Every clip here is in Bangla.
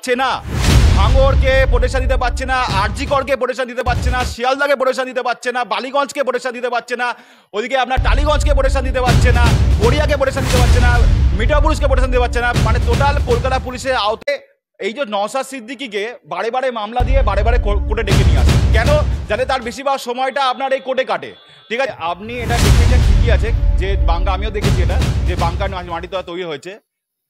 পারছে না, ভাঙড়কে প্রোটেকশন দিতে পারছে না, আরজিকরকে প্রোটেকশন দিতে পারছে না, শিয়ালদাকে প্রোটেকশন দিতে পারছে না, বালিগঞ্জকে প্রোটেকশন দিতে পারছে না, ওদিকে আপনার টালিগঞ্জকে প্রোটেকশন দিতে পারছে না, গড়িয়াকে প্রোটেকশন দিতে পারছে না, মিঠাপুরুষকে প্রোটেকশন দিতে পারছে না। মানে টোটাল কলকাতা পুলিশের আওতায় এই যে নওশাদ সিদ্দিকীকে বারে বারে মামলা দিয়ে বারে বারে কোর্টে ডেকে নিয়ে আসে কেন? যাতে তার বেশিরভাগ সময়টা আপনার এই কোর্টে কাটে। ঠিক আছে, আপনি এটা দেখেছেন, ঠিকই আছে যে বাঙ্কা, আমিও দেখেছি এটা, যে বাঙ্কার মাটি তো তৈরি হয়েছে,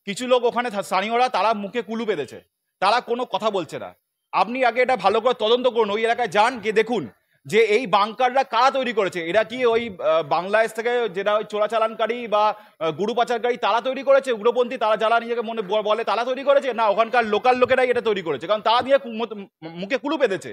কিছু লোক ওখানে স্থানীয়রা তারা মুখে কুলু বেঁধেছে, তারা কোনো কথা বলছে না। আপনি আগে এটা ভালো করে তদন্ত করুন, ওই এলাকায় যান, গিয়ে দেখুন যে এই বাংকাররা কারা তৈরি করেছে। এরা কি ওই বাংলাদেশ থেকে যেটা ওই চোরাচালানকারী বা গুরু পাচারকারী তারা তৈরি করেছে, উগ্রপন্থী তারা যারা নিজেকে মনে বলে তারা তৈরি করেছে, না ওখানকার লোকাল লোকেরাই এটা তৈরি করেছে? কারণ তারা দিয়ে মুখে কুলু বেঁধেছে।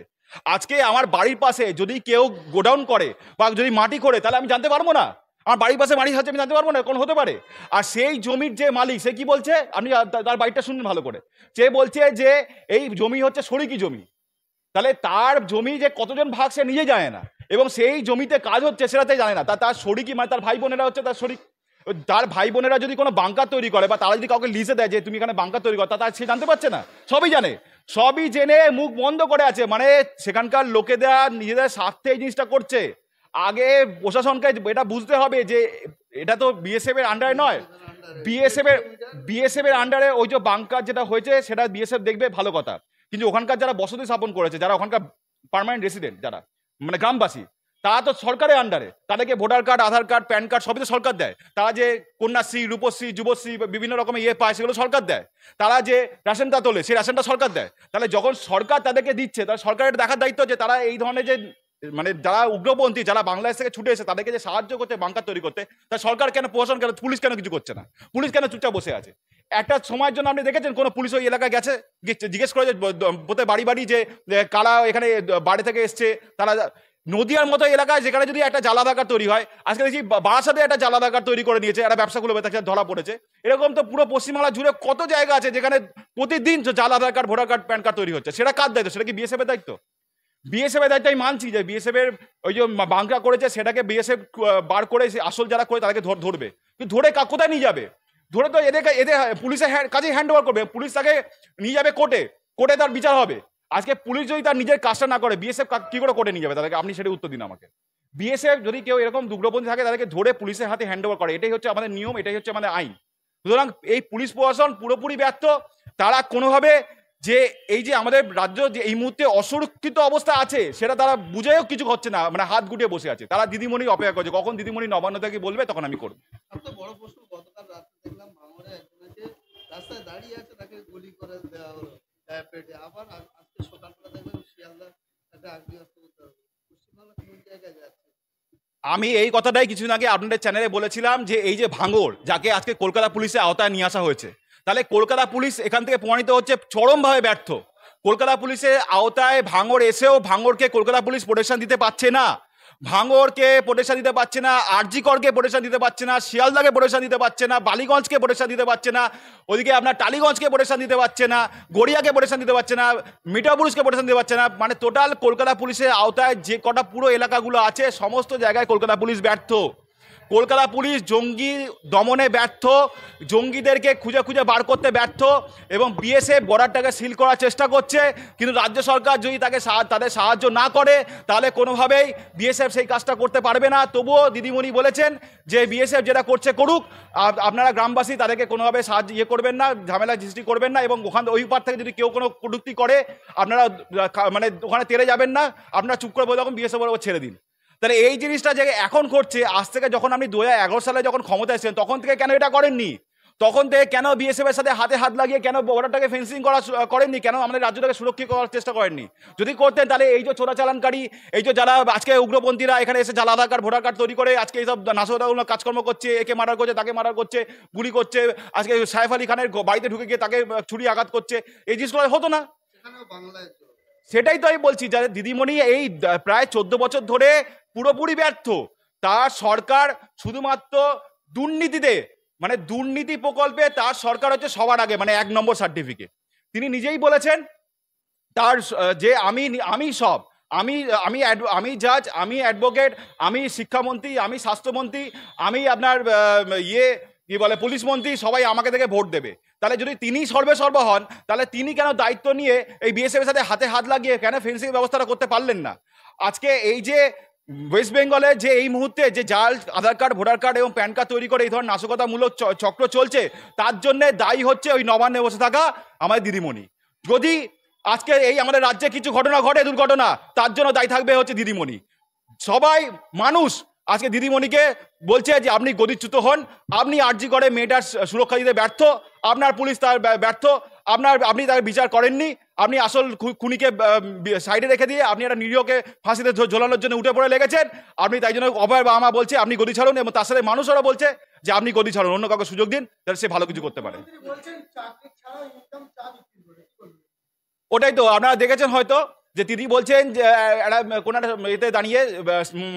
আজকে আমার বাড়ির পাশে যদি কেউ গোডাউন করে বা যদি মাটি করে, তাহলে আমি জানতে পারবো না? আমার বাড়ির পাশে মাটি হচ্ছে আমি জানতে পারবো না? কোন হতে পারে? আর সেই জমির যে মালিক সে কি বলছে, আপনি তার বাড়িটা শুনুন ভালো করে। সে বলছে যে এই জমি হচ্ছে শরিকি জমি। তাহলে তার জমি যে কতজন ভাগ সে নিজে জানে না, এবং সেই জমিতে কাজ হচ্ছে সেটাতে জানে না। তার শরিকি মানে তার ভাই বোনেরা হচ্ছে তার শরিক। তার ভাই বোনেরা যদি কোনো বাংকার তৈরি করে বা তারা যদি কাউকে লিজে দেয় যে তুমি এখানে বাংকার তৈরি করো, তা সে জানতে পারছে না? সবই জানে, সবই জেনে মুখ বন্ধ করে আছে। মানে সেখানকার লোকেরা নিজেদের স্বার্থে এই জিনিসটা করছে। আগে প্রশাসনকে এটা বুঝতে হবে যে এটা তো বিএসএফ এর আন্ডারে নয়, বিএসএফ এর আন্ডারে ওই যে বাংকার যেটা হয়েছে সেটা বিএসএফ দেখবে, ভালো কথা। কিন্তু ওখানকার যারা বসতি স্থাপন করেছে, যারা ওখানকার পার্মানেন্ট রেসিডেন্ট, যারা মানে গ্রামবাসী, তারা তো সরকারের আন্ডারে। তাদেরকে ভোটার কার্ড, আধার কার্ড, প্যান কার্ড সবই তো সরকার দেয়। তারা যে কন্যাশ্রী, রূপশ্রী, যুবশ্রী বিভিন্ন রকমের পায় সেগুলো সরকার দেয়। তারা যে রেশনটা তোলে সেই রেশনটা সরকার দেয়। তাহলে যখন সরকার তাদেরকে দিচ্ছে, তাহলে সরকারের দেখার দায়িত্ব যে তারা এই ধরনের যে মানে যারা উগ্রপন্থী, যারা বাংলাদেশ থেকে ছুটে এসে তাদেরকে যে সাহায্য করতে বাংকার তৈরি করতে, তা সরকার কেন, প্রশাসন কেন, পুলিশ কেন কিছু করছে না? পুলিশ কেন চুপচাপ বসে আছে? একটা সময়ের জন্য আপনি দেখেছেন কোনো পুলিশ ওই এলাকায় গেছে, জিজ্ঞেস করে যে প্রত্যেক বাড়ি বাড়ি যে কারা এখানে বাড়ি থেকে এসছে? তারা নদিয়ার মতো এলাকায় যেখানে যদি একটা জালাদাকার তৈরি হয়, আজকে দেখছি বারাসাতে একটা জালাদাকার তৈরি করে নিয়েছে, একটা ব্যবসাগুলো ধরা পড়েছে। এরকম তো পুরো পশ্চিমবাংলা জুড়ে কত জায়গা আছে যেখানে প্রতিদিন জালাদার card, voter card, PAN card তৈরি হচ্ছে। সেটা কার দায়িত্ব? সেটা কি বিএসএফ এর দায়িত্ব? বিএসএফ এর দায়িত্ব আমি মানছি যে বিএসএফ এর ওই যে বাংকা করেছে সেটাকে বিএসএফ বার করে আসল যারা করে তাদেরকে ধরবে, কিন্তু ধরে কোথায় নিয়ে যাবে? ধরে তো এদের পুলিশের কাজে হ্যান্ড ওভার করবে, পুলিশ তাকে নিয়ে যাবে কোর্টে, কোর্টে তার বিচার হবে। আজকে পুলিশ যদি তার নিজের কাজটা না করে, বিএসএফ কি করে কোর্টে নিয়ে যাবে তাদেরকে? আপনি সেটা উত্তর দিন আমাকে। বিএসএফ যদি কেউ এরকম উগ্রপন্থী থাকে তাদেরকে ধরে পুলিশের হাতে হ্যান্ড ওভার করে, এটাই হচ্ছে আমাদের নিয়ম, এটাই হচ্ছে আমাদের আইন। সুতরাং এই পুলিশ প্রশাসন পুরোপুরি ব্যর্থ। তারা কোনোভাবে যে এই যে আমাদের রাজ্য যে এই মুহূর্তে অসুরক্ষিত অবস্থা আছে সেটা তারা বুঝেও কিছু হচ্ছে না, মানে হাত গুটিয়ে বসে আছে। তারা দিদিমণি অপেক্ষা করছে কখন দিদিমণি নবান্ন থেকে বলবে তখন আমি করবো। সবচেয়ে বড় প্রশ্ন, গতকাল রাতে দেখলাম ভাঙড়ে একজনকে রাস্তায় দাঁড়িয়ে আছে, তাকে গুলি করে দেওয়া হলো পেটে। আবার আজকে সকালবেলা দেখবেন শিয়ালদা তাকে আগ্নেয়াস্ত্র করতে হবে। পশ্চিমবাংলা কোন জায়গায় যাচ্ছে? আমি এই কথাটাই কিছুদিন আগে আপনাদের চ্যানেলে বলেছিলাম যে এই যে ভাঙড়, যাকে আজকে কলকাতা পুলিশের আওতায় নিয়ে আসা হয়েছে, তাহলে কলকাতা পুলিশ এখান থেকে প্রমাণিত হচ্ছে চরমভাবে ব্যর্থ। কলকাতা পুলিশের আওতায় ভাঙড় এসেও ভাঙড়কে কলকাতা পুলিশ প্রোটেকশন দিতে পারছে না, ভাঙড়কে প্রোটেকশন দিতে পারছে না, আরজিকরকে প্রোটেকশন দিতে পারছে না, শিয়ালদাকে প্রোটেকশন দিতে পারছে না, বালিগঞ্জকে প্রোটেকশন দিতে পারছে না, ওদিকে আপনার টালিগঞ্জকে প্রোটেকশন দিতে পারছে না, গড়িয়াকে প্রোটেকশন দিতে পারছে না, মিঠাপুরুষকে প্রোটেকশন দিতে পারছে না। মানে টোটাল কলকাতা পুলিশের আওতায় যে কটা পুরো এলাকাগুলো আছে সমস্ত জায়গায় কলকাতা পুলিশ ব্যর্থ। কলকাতা পুলিশ জঙ্গি দমনে ব্যর্থ, জঙ্গিদেরকে খুঁজে খুঁজে বার করতে ব্যর্থ, এবং বিএসএফ বর্ডারটাকে সিল করার চেষ্টা করছে। কিন্তু রাজ্য সরকার যদি তাদের সাহায্য না করে তাহলে কোনোভাবেই বিএসএফ সেই কাজটা করতে পারবে না। তবুও দিদিমণি বলেছেন যে বিএসএফ যেটা করছে করুক, আপনারা গ্রামবাসী তাদেরকে কোনোভাবে সাহায্য করবেন না, ঝামেলা সৃষ্টি করবেন না, এবং ওখান ওই পার থেকে যদি কেউ কোনো কটূক্তি করে আপনারা মানে ওখানে তেড়ে যাবেন না, আপনারা চুপ করে বলে তখন বিএসএফ ছেড়ে দিন। তাহলে এই জিনিসটা যে এখন করছে, আজ থেকে যখন আপনি 2011 সালে যখন ক্ষমতায় এসেছেন তখন থেকে কেন এটা করেননি? তখন থেকে কেন বিএসএফ এর সাথে হাতে হাত লাগিয়ে কেন বর্ডারটাকে ফেন্সিং করেননি? কেন আমাদের রাজ্যটাকে সুরক্ষিত করার চেষ্টা করেননি? যদি করতেন তাহলে এই যে চোরাচালানকারী, এই যে যারা আজকে উগ্রপন্থীরা এখানে এসে জাল আধার কার্ড, ভোটার কার্ড তৈরি করে আজকে এইসব নাশকতামূলক কাজকর্ম করছে, একে মার্ডার করছে, তাকে মার্ডার করছে, গুলি করছে, আজকে সাইফ আলী খানের বাড়িতে ঢুকে গিয়ে তাকে ছুরি আঘাত করছে, এই জিনিসগুলো হতো না? সেটাই তো আমি বলছি, যাদের দিদিমণি এই প্রায় 14 বছর ধরে পুরোপুরি ব্যর্থ। তার সরকার শুধুমাত্র দুর্নীতিতে, মানে দুর্নীতি প্রকল্পে তার সরকার হচ্ছে সবার আগে, মানে 1 নম্বর সার্টিফিকেট। তিনি নিজেই বলেছেন তার যে আমি সব, আমি জাজ, আমি অ্যাডভোকেট, আমি শিক্ষামন্ত্রী, আমি স্বাস্থ্যমন্ত্রী, আমি আপনার কি বলে পুলিশ মন্ত্রী সবাই আমাকে দেখে ভোট দেবে, তাহলে যদি তিনি সর্বেসর্বা হন তাহলে তিনি কেন দায়িত্ব নিয়ে এই বিএসএফ এর সাথে হাতে হাত লাগিয়ে কেন ফেন্সিং ব্যবস্থাটা করতে পারলেন না? আজকে এই যে ওয়েস্ট বেঙ্গলে যে এই মুহূর্তে যে জাল আধার কার্ড, ভোটার কার্ড এবং প্যান কার্ড তৈরি করে এই ধরনের নাশকতামূলক চক্র চলছে, তার জন্য দায়ী হচ্ছে ওই নবান্নে বসে থাকা আমাদের দিদিমণি। যদি আজকে এই আমাদের রাজ্যে কিছু ঘটনা ঘটে, দুর্ঘটনা, তার জন্য দায়ী থাকবে হচ্ছে দিদিমণি। সবাই মানুষ আজকে দিদিমণিকে বলছে যে আপনি গদিচ্যুত হন, আপনি আরজি করে মেয়েটার সুরক্ষা দিতে ব্যর্থ, আপনার পুলিশ তার ব্যর্থ, আপনি তার বিচার করেননি, আপনি আসল খুনিকে সাইডে রেখে দিয়ে আপনি একটা নিরীহকে ফাঁসিতে ঝোলানোর জন্য উঠে পড়ে লেগেছেন। আপনি তাই জন্য অভয়ের বাবা মা বলছে আপনি গদি ছাড়ুন, এবং তার সাথে মানুষেরা বলছে যে আপনি গদি ছাড়ুন, অন্য কাউকে সুযোগ দিন যাতে সে ভালো কিছু করতে পারে। ওটাই তো আপনারা দেখেছেন হয়তো যে দিদি বলছেন যে একটা কোনো একটা এতে দাঁড়িয়ে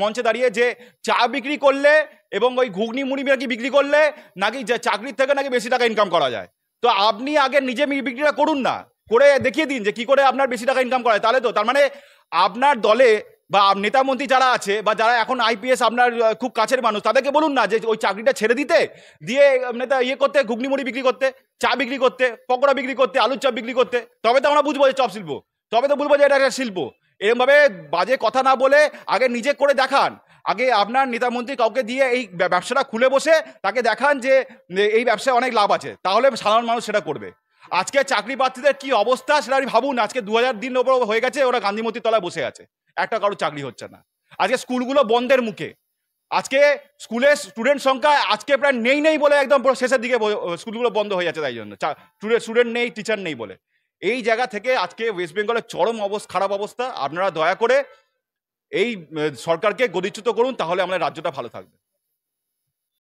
মঞ্চে দাঁড়িয়ে যে চা বিক্রি করলে এবং ওই ঘুগনি মুড়ি নাকি বিক্রি করলে নাকি যে চাকরির থেকে নাকি বেশি টাকা ইনকাম করা যায়। তো আপনি আগে নিজে বিক্রিটা করুন না, করে দেখিয়ে দিন যে কি করে আপনার বেশি টাকা ইনকাম করা যায়। তাহলে তো তার মানে আপনার দলে বা নেতা মন্ত্রী যারা আছে বা যারা এখন আইপিএস আপনার খুব কাছের মানুষ, তাদেরকে বলুন না যে ওই চাকরিটা ছেড়ে দিতে, দিয়ে নেতা করতে, ঘুগনি মুড়ি বিক্রি করতে, চা বিক্রি করতে, পকোড়া বিক্রি করতে, আলুর চপ বিক্রি করতে, তবে তো আমরা বুঝবো যে চপ শিল্প, তবে তো বলবো যে এটা একটা শিল্প। এরকমভাবে বাজে কথা না বলে আগে নিজে করে দেখান, আগে আপনার নেতা মন্ত্রী কাউকে দিয়ে এই ব্যবসাটা খুলে বসে তাকে দেখান যে এই ব্যবসায় অনেক লাভ আছে, তাহলে সাধারণ মানুষ সেটা করবে। আজকে চাকরি প্রার্থীদের কি অবস্থা সেটা আপনি ভাবুন। আজকে 2000 দিন ওপর হয়ে গেছে, ওরা গান্ধী মূর্তির তলায় বসে আছে, একটা কারো চাকরি হচ্ছে না। আজকে স্কুলগুলো বন্ধের মুখে, আজকে স্কুলের স্টুডেন্ট সংখ্যা আজকে প্রায় নেই বলে একদম শেষের দিকে স্কুলগুলো বন্ধ হয়ে যাচ্ছে, তাই জন্য স্টুডেন্ট নেই, টিচার নেই বলে। এই জায়গা থেকে আজকে ওয়েস্ট বেঙ্গলের চরম খারাপ অবস্থা। আপনারা দয়া করে এই সরকারকে গদিচ্যুত করুন, তাহলে আমাদের রাজ্যটা ভালো থাকবে।